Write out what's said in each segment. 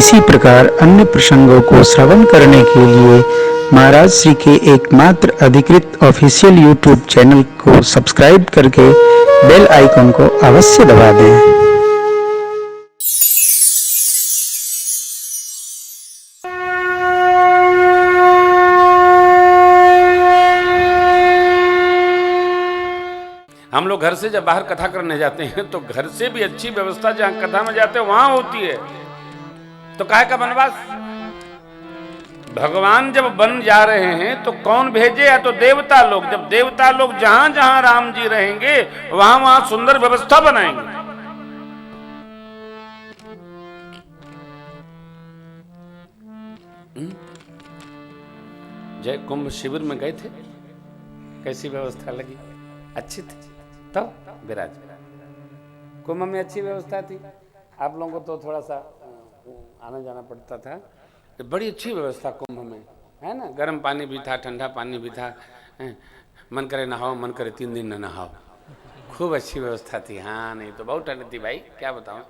इसी प्रकार अन्य प्रसंगों को श्रवण करने के लिए महाराज श्री के एकमात्र अधिकृत ऑफिशियल यूट्यूब चैनल को सब्सक्राइब करके बेल आइकन को अवश्य दबा दें। हम लोग घर से जब बाहर कथा करने जाते हैं तो घर से भी अच्छी व्यवस्था जहां कथा में जाते हैं वहां होती है। तो काहे का वनवास? भगवान जब वन जा रहे हैं तो कौन भेजे? या तो देवता लोग। जब देवता लोग जहां जहां राम जी रहेंगे वहां वहां सुंदर व्यवस्था बनाएंगे। जय कुंभ शिविर में गए थे, कैसी व्यवस्था लगी? अच्छी थी। तो विराज कुंभ में अच्छी व्यवस्था थी। आप लोगों को तो थोड़ा सा आना जाना पड़ता था। तो बड़ी अच्छी व्यवस्था कुंभ में है ना। गर्म पानी भी था, ठंडा पानी भी था। मन करे नहाओ, मन करे 3 दिन न नहाओ। खूब अच्छी व्यवस्था थी। हाँ, नहीं तो बहुत ठंड थी भाई, क्या बताऊँ।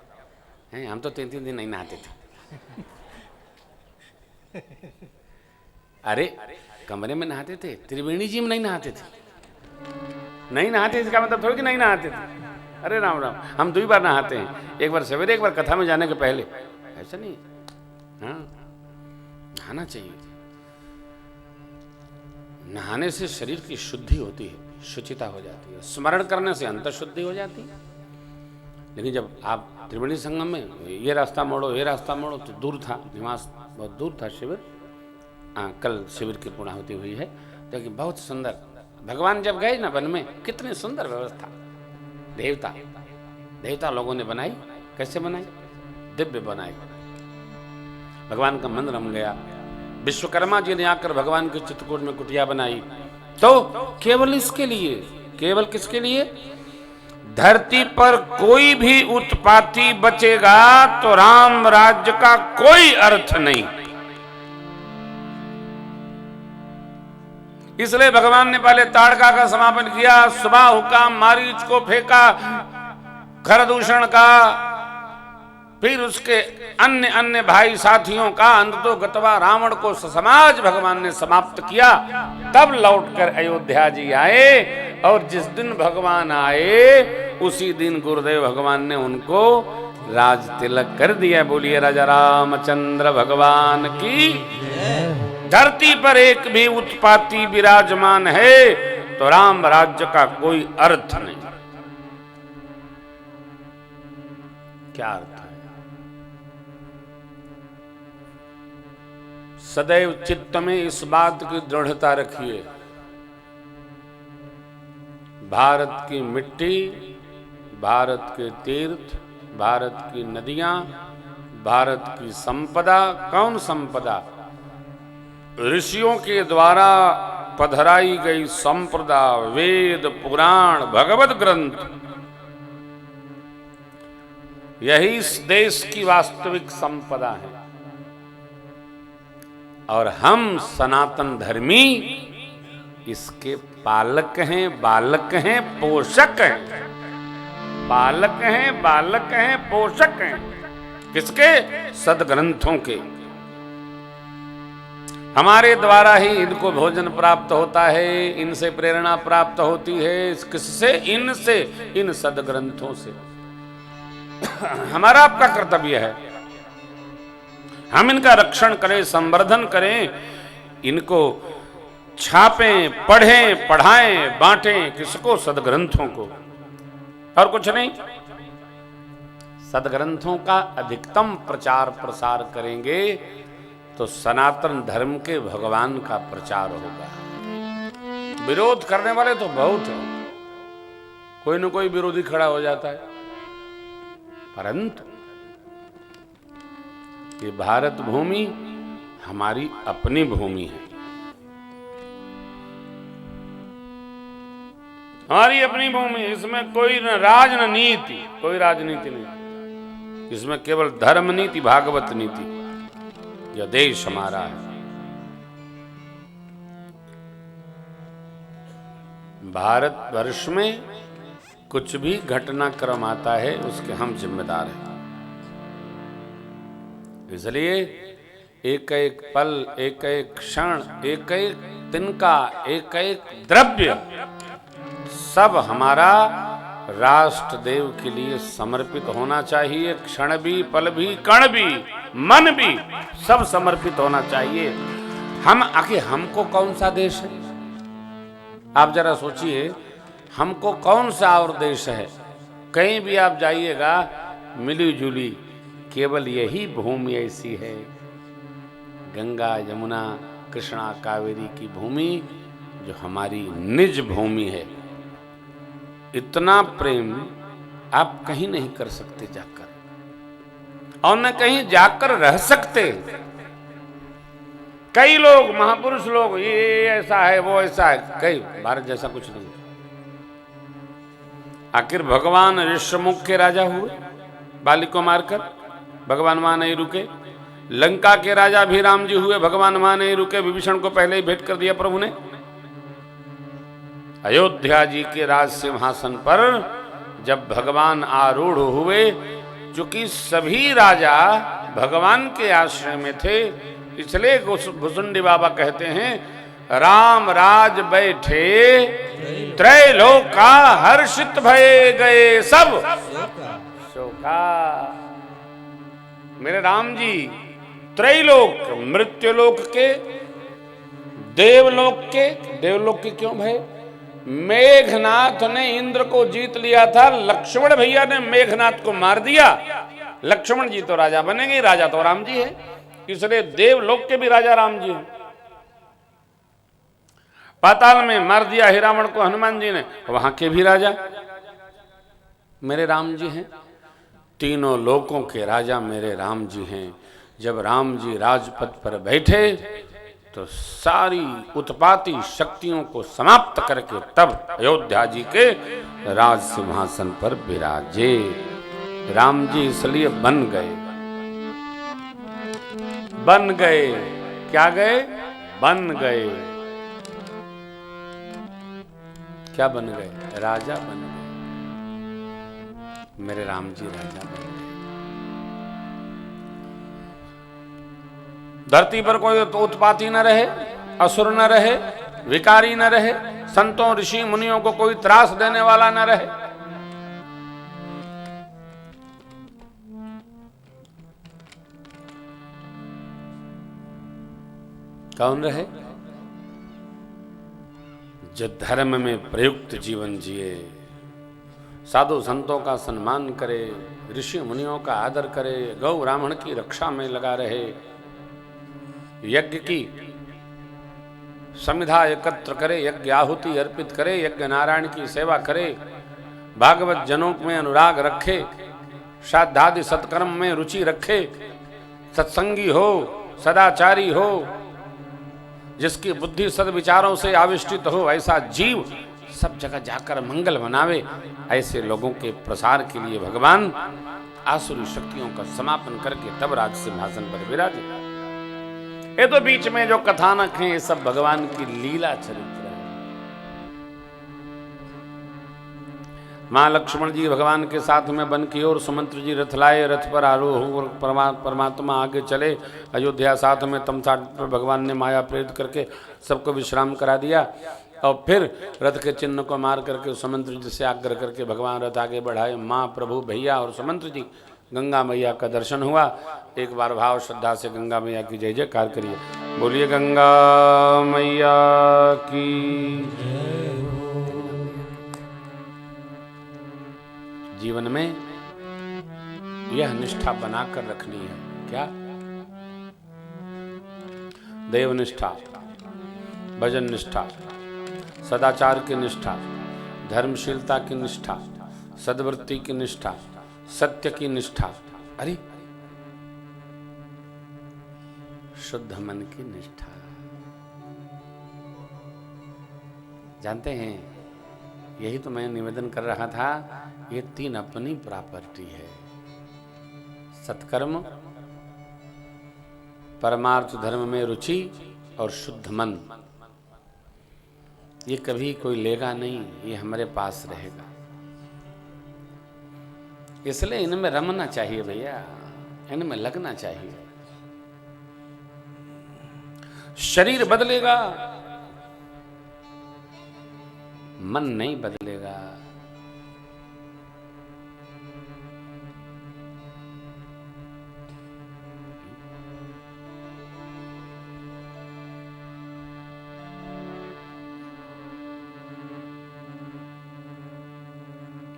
हम तो 3-3 दिन नहीं नहाते थे। अरे कमरे में नहाते थे, त्रिवेणी जी में नहीं नहाते थे। नहीं नहाते इसका मतलब थोड़ी कि नहीं नहाते थे। अरे राम राम, हम 2 बार नहाते हैं, एक बार सवेरे, एक बार कथा में जाने के पहले। ऐसा नहीं, हाँ नहाना चाहिए। नहाने से शरीर की शुद्धि होती है, शुचिता हो जाती है। स्मरण करने से अंतर शुद्धि हो जाती है। लेकिन जब आप त्रिवेणी संगम में ये रास्ता मोड़ो, ये रास्ता मोड़ो, तो दूर था निवास, बहुत दूर था शिविर। कल शिविर की पूर्णाहुति हुई है, लेकिन बहुत सुंदर। भगवान जब गए ना वन में, कितनी सुंदर व्यवस्था। देवता लोगों ने बनाई। कैसे बनाई? दिव्य बनाई। भगवान का मंदिर बन गया। विश्वकर्मा जी ने आकर भगवान के चित्रकूट में कुटिया बनाई। तो केवल इसके लिए, केवल किसके लिए? धरती पर कोई भी उत्पाती बचेगा तो राम राज्य का कोई अर्थ नहीं। इसलिए भगवान ने पहले ताड़का का समापन किया, सुबह हुक्म, मारीच को फेंका, खरदूषण का, फिर उसके अन्य अन्य भाई साथियों का, अंततो गतवा रावण को समाज भगवान ने समाप्त किया। तब लौटकर अयोध्या जी आए, और जिस दिन भगवान आए उसी दिन गुरुदेव भगवान ने उनको राज तिलक कर दिया। बोलिए राजा रामचंद्र भगवान की। धरती पर एक भी उत्पाती विराजमान है तो राम राज्य का कोई अर्थ नहीं। क्या अर्थ है? सदैव चित्त में इस बात की दृढ़ता रखिए, भारत की मिट्टी, भारत के तीर्थ, भारत की नदियां, भारत की संपदा। कौन संपदा? ऋषियों के द्वारा पधराई गई संप्रदा, वेद, पुराण, भगवत ग्रंथ, यही इस देश की वास्तविक संपदा है। और हम सनातन धर्मी इसके पालक हैं, बालक हैं, पोषक हैं। पालक हैं, बालक हैं, पोषक हैं। किसके? सदग्रंथों के। हमारे द्वारा ही इनको भोजन प्राप्त होता है, इनसे प्रेरणा प्राप्त होती है। किससे? इनसे, इन सदग्रंथों से। हमारा आपका कर्तव्य है, हम इनका रक्षण करें, संवर्धन करें, इनको छापें, पढ़ें, पढ़ाएं, बांटें। किसको? सदग्रंथों को, और कुछ नहीं। सदग्रंथों का अधिकतम प्रचार प्रसार करेंगे तो सनातन धर्म के भगवान का प्रचार होगा। विरोध करने वाले तो बहुत हैं, कोई न कोई विरोधी खड़ा हो जाता है, परंतु ये भारत भूमि हमारी अपनी भूमि है। हमारी अपनी भूमि, इसमें कोई न राज न नीति, कोई राजनीति नहीं। इसमें केवल धर्म नीति, भागवत नीति। यह देश हमारा है। भारतवर्ष में कुछ भी घटनाक्रम आता है उसके हम जिम्मेदार हैं। इसलिए एक एक पल, एक एक क्षण, एक एक तिनका, एक एक द्रव्य सब हमारा राष्ट्र देव के लिए समर्पित होना चाहिए। क्षण भी, पल भी, कण भी, मन भी सब समर्पित होना चाहिए। हम आखिर हमको कौन सा देश है? आप जरा सोचिए, हमको कौन सा और देश है? कहीं भी आप जाइएगा मिली जुली केवल यही भूमि ऐसी है, गंगा यमुना कृष्णा कावेरी की भूमि जो हमारी निज भूमि है। इतना प्रेम आप कहीं नहीं कर सकते जाकर, और न कहीं जाकर रह सकते। कई लोग महापुरुष लोग ये ऐसा है वो ऐसा है, कई भारत जैसा कुछ नहीं। आखिर भगवान ऋषमुख के राजा हुए, बाली को मारकर, भगवान वहां नहीं रुके। लंका के राजा भी राम जी हुए, भगवान वहां नहीं रुके, विभीषण को पहले ही भेंट कर दिया प्रभु ने। अयोध्या जी के राज सिंहासन पर जब भगवान आरूढ़ हुए, चूंकि सभी राजा भगवान के आश्रय में थे, इसलिए भुसुंडी बाबा कहते हैं राम राज बैठे त्रैलोका हर्षित भये गए सब शोका। मेरे राम जी त्रैलोक, मृत्युलोक के, देवलोक के क्यों भय? मेघनाथ ने इंद्र को जीत लिया था, लक्ष्मण भैया ने मेघनाथ को मार दिया। लक्ष्मण जी तो राजा बनेंगे, राजा तो राम जी है, इसलिए देवलोक के भी राजा राम जी हैं। पाताल में मार दिया हिरावण को हनुमान जी ने, वहां के भी राजा मेरे राम जी हैं। तीनों लोकों के राजा मेरे राम जी हैं। जब राम जी राजपथ पर बैठे तो सारी उत्पाती शक्तियों को समाप्त करके तब अयोध्या जी के राज सिंहासन पर विराजे। राम जी इसलिए बन गए, क्या गए? बन गए। क्या बन गए? राजा बन गए। मेरे राम जी राजा बन गए। धरती पर कोई उत्पाती न रहे, असुर न रहे, विकारी न रहे, संतों ऋषि मुनियों को कोई त्रास देने वाला न रहे। कौन रहे? जो धर्म में प्रयुक्त जीवन जिए, साधु संतों का सम्मान करे, ऋषि मुनियों का आदर करे, गौ ब्राह्मण की रक्षा में लगा रहे, यज्ञ की समिधा एकत्र करे, यज्ञ आहुति अर्पित करे, यज्ञ नारायण की सेवा करे, भागवत जनों में अनुराग रखे, श्राद्धादि सत्कर्म में रुचि रखे, सत्संगी हो, सदाचारी हो, जिसकी बुद्धि सद्विचारों से आविष्टित हो, ऐसा जीव सब जगह जाकर मंगल मनावे। ऐसे लोगों के प्रसार के लिए भगवान आसुरी शक्तियों का समापन करके तब राज सिंहासन पर विराजे। ये तो बीच में जो कथानक हैं, ये सब भगवान की लीला चरित्र है। मां लक्ष्मण जी भगवान के साथ में बन की ओर, सुमंत्र जी रथ लाए, रथ पर आरोह होकर परमात्मा आगे चले। अयोध्या साथ में तमसाट पर भगवान ने माया प्रेरित करके सबको विश्राम करा दिया, और फिर रथ के चिन्ह को मार करके सुमंत्र जी से आग्रह करके भगवान रथ आगे बढ़ाए। माँ, प्रभु, भैया और सुमंत्र जी, गंगा मैया का दर्शन हुआ। एक बार भाव श्रद्धा से गंगा मैया की जय जयकार करिए। बोलिए गंगा मैया की। जीवन में यह निष्ठा बनाकर रखनी है। क्या? देव निष्ठा, भजन निष्ठा, सदाचार की निष्ठा, धर्मशीलता की निष्ठा, सद्वृत्ति की निष्ठा, सत्य की निष्ठा, अरे शुद्ध मन की निष्ठा। जानते हैं, यही तो मैं निवेदन कर रहा था, ये तीन अपनी प्रॉपर्टी है। सत्कर्म, परमार्थ धर्म में रुचि और शुद्ध मन। ये कभी कोई लेगा नहीं, ये हमारे पास रहेगा। इसलिए इनमें रमना चाहिए भैया, इनमें लगना चाहिए। शरीर बदलेगा, मन नहीं बदलेगा।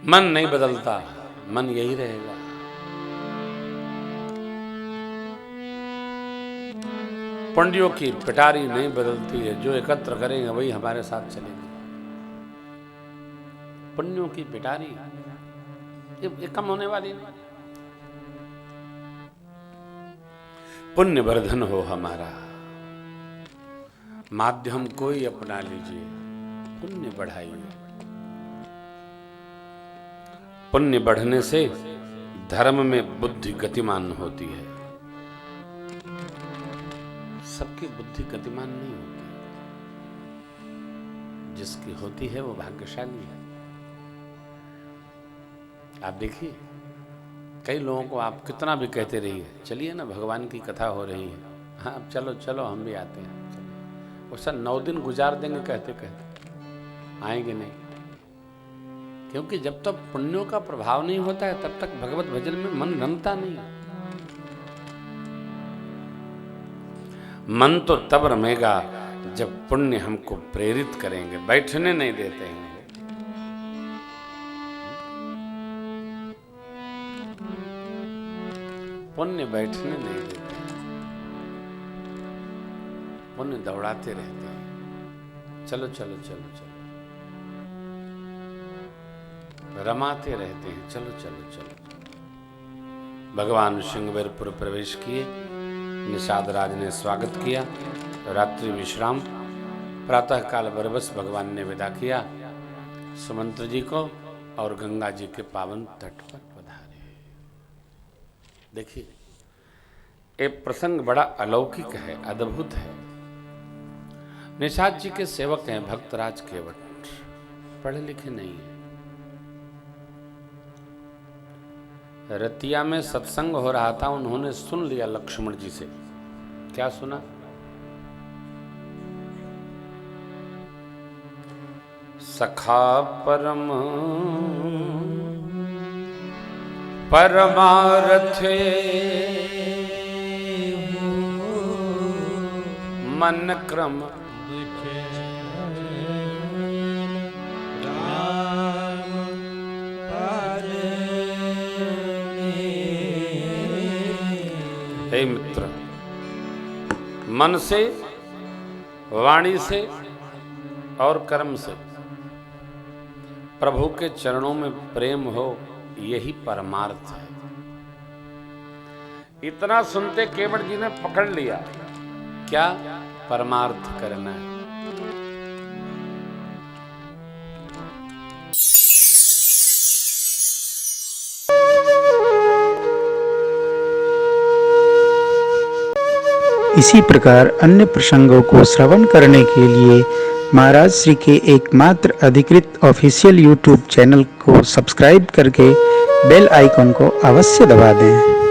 मन नहीं बदलता, मन यही रहेगा। पंडियों की पिटारी नहीं बदलती है, जो एकत्र करेंगे वही हमारे साथ चलेंगे। पुण्यों की पिटारी ये कम होने वाली नहीं। पुण्य वर्धन हो हमारा, माध्यम कोई अपना लीजिए, पुण्य बढ़ाइए। पुण्य बढ़ने से धर्म में बुद्धि गतिमान होती है। सबकी बुद्धि गतिमान नहीं होती, जिसकी होती है वो भाग्यशाली है। आप देखिए, कई लोगों को आप कितना भी कहते रहिए, चलिए ना भगवान की कथा हो रही है, हाँ चलो चलो हम भी आते हैं, चलो। वो सर 9 दिन गुजार देंगे कहते कहते, आएंगे नहीं। क्योंकि जब तक पुण्यों का प्रभाव नहीं होता है तब तक भगवत भजन में मन रमता नहीं। मन तो तब रमेगा जब पुण्य हमको प्रेरित करेंगे, बैठने नहीं देते हैं। पुण्य बैठने नहीं देते, पुण्य दौड़ाते रहते हैं, चलो चलो चलो चलो, रमाते रहते हैं, चलो चलो चलो। भगवान श्रृंगवेरपुर प्रवेश किए, निषाद राज ने स्वागत किया, रात्रि विश्राम, प्रातः काल बरबस भगवान ने विदा किया सुमंत्र जी को और गंगा जी के पावन तट पर पधारे। देखिए, ये प्रसंग बड़ा अलौकिक है, अद्भुत है। निषाद जी के सेवक हैं भक्तराज केवट, पढ़े लिखे नहीं है। रतिया में सत्संग हो रहा था, उन्होंने सुन लिया लक्ष्मण जी से। क्या सुना? सखा परम परमारथे मन क्रम हे मित्र, मन से, वाणी से और कर्म से प्रभु के चरणों में प्रेम हो, यही परमार्थ है। इतना सुनते केवट जी ने पकड़ लिया, क्या परमार्थ करना है। इसी प्रकार अन्य प्रसंगों को श्रवण करने के लिए महाराज श्री के एकमात्र अधिकृत ऑफिशियल YouTube चैनल को सब्सक्राइब करके बेल आइकन को अवश्य दबा दें।